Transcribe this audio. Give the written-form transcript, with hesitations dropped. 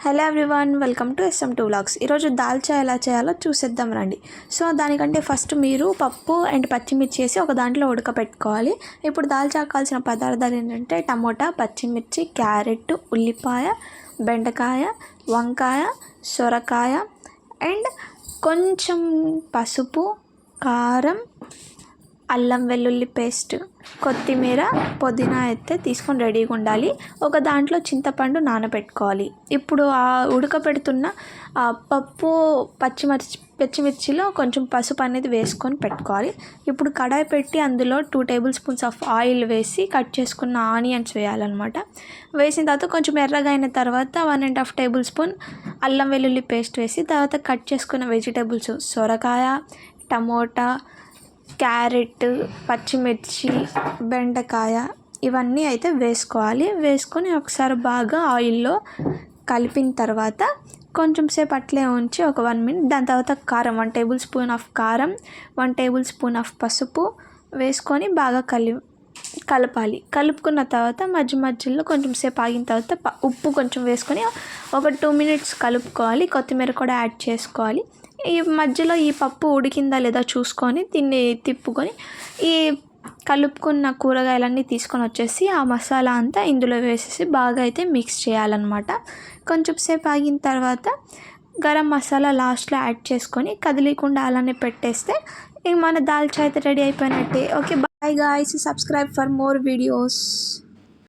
Hello everyone, welcome to SM2 vlogs. ఈరోజు దాల్చా ఎలా చేయాలో చూసేద్దాం రండి. సో దానికంటే ఫస్ట్ మీరు పప్పు అండ్ పచ్చిమిర్చి వేసి ఒక దాంట్లో ఉడకపెట్టుకోవాలి. ఇప్పుడు దాల్చాకు కావాల్సిన పదార్థాలు ఏంటంటే టమోటా, పచ్చిమిర్చి, క్యారెట్, ఉల్లిపాయ, బెండకాయ, వంకాయ, సొరకాయ అండ్ కొంచెం పసుపు, కారం, అల్లం వెల్లుల్లి పేస్ట్, కొత్తిమీర, పుదీనా అయితే తీసుకొని రెడీగా ఉండాలి. ఒక దాంట్లో చింతపండు నానబెట్టుకోవాలి. ఇప్పుడు ఆ ఉడకపెడుతున్న పప్పు పచ్చిమిర్చిలో కొంచెం పసుపు అనేది వేసుకొని పెట్టుకోవాలి. ఇప్పుడు కడాయి పెట్టి అందులో 2 టేబుల్ స్పూన్స్ ఆఫ్ ఆయిల్ వేసి కట్ చేసుకున్న ఆనియన్స్ వేయాలన్నమాట. వేసిన తర్వాత కొంచెం ఎర్రగా అయిన తర్వాత 1.5 టేబుల్ స్పూన్ అల్లం వెల్లుల్లి పేస్ట్ వేసి తర్వాత కట్ చేసుకున్న వెజిటేబుల్స్ సొరకాయ, టమోటా, క్యారెట్, పచ్చిమిర్చి, బెండకాయ ఇవన్నీ అయితే వేసుకోవాలి. వేసుకొని ఒకసారి బాగా ఆయిల్లో కలిపిన తర్వాత కొంచెం సేపు అట్లే ఉంచి ఒక 1 మినిట్. దాని తర్వాత కారం 1 టేబుల్ స్పూన్ ఆఫ్ కారం, 1 టేబుల్ స్పూన్ ఆఫ్ పసుపు వేసుకొని బాగా కలపాలి. కలుపుకున్న తర్వాత మధ్యలో కొంచెం సేపు ఆగిన తర్వాత ఉప్పు కొంచెం వేసుకొని ఒక 2 మినిట్స్ కలుపుకోవాలి. కొత్తిమీర కూడా యాడ్ చేసుకోవాలి. ఈ మధ్యలో ఈ పప్పు ఉడికిందా లేదా చూసుకొని దీన్ని తిప్పుకొని ఈ కలుపుకున్న కూరగాయలన్నీ తీసుకొని వచ్చేసి ఆ మసాలా అంతా ఇందులో వేసేసి బాగా అయితే మిక్స్ చేయాలన్నమాట. కొంచెం సేపు ఆగిన తర్వాత గరం మసాలా లాస్ట్లో యాడ్ చేసుకొని కదిలీకుండా అలానే పెట్టేస్తే మన దాల్చా అయితే రెడీ అయిపోయినట్టే. Okay, bye guys, subscribe for more videos.